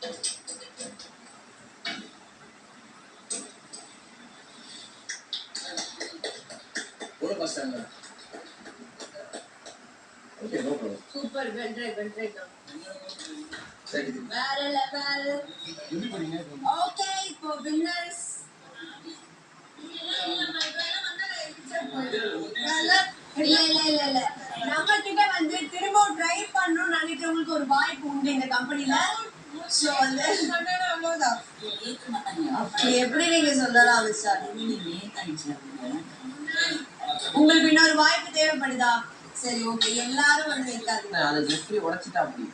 What about Sandra? Okay, no problem. Super, well tried now. Thank you. Very level. Okay, for winners. இல்ல நம்ம கிட்ட வந்து திரும்ப try பண்ணணும்னு நினைக்கிறவங்களுக்கு ஒரு வாய்ப்பு உண்டு இந்த கம்பெனில. சோ வந்து அவ்வளவுதான். அப்படி எப்படி நீங்க சொல்லலாம் மிஸ்டர்? உங்களுக்கு இன்னொரு வாய்ப்பு தேவைப்படுதா? சரி ஓகே, எல்லாரும் வந்து வைக்காதீங்க. அதை எப்படி உடைச்சிட்டா அப்படி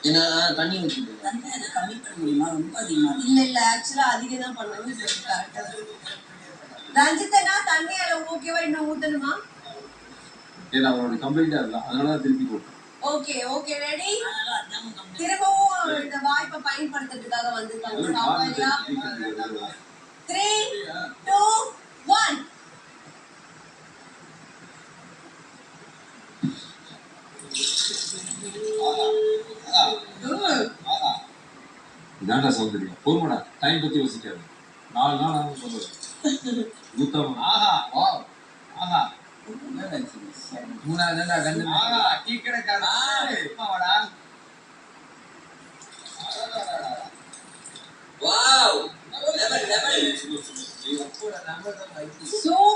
ஏன்னா தண்ணி ஊற்றிட்டு தண்ணி அதை கம்மி பண்ண முடியுமா? ரொம்ப அதிகமா இல்ல ஆக்சுவலா அதிகம் தான் பண்ணணும். கரெக்டா ரஞ்சித்தனா தண்ணி அளவு ஓகேவா? இன்னும் ஊத்தணுமா? ஏன்னா அவரோட கம்ப்ளீட்டா இல்ல, அதனால திருப்பி போட்டேன். Okay okay ready. திரும்பவும் இந்த வாய்ப்பை பயன்படுத்துறதுக்காக வந்திருக்காங்க. Stop idea 3 2 1. இதாண்டா சௌந்தரியம். போர்மடா, டைம் பத்தி யோசிக்காது. 4 நாள் ஆகும் சொல்லுது. ஊத்தாம. ஆஹா, வாவ். ஆஹா. மூணாவது தான் கண்டு. ஆஹா, டீ கடைக்காரா. அம்மாடா. வாவ். லெவல் நீ அப்போட நம்பர் தான் ரைட். சூப்பர்.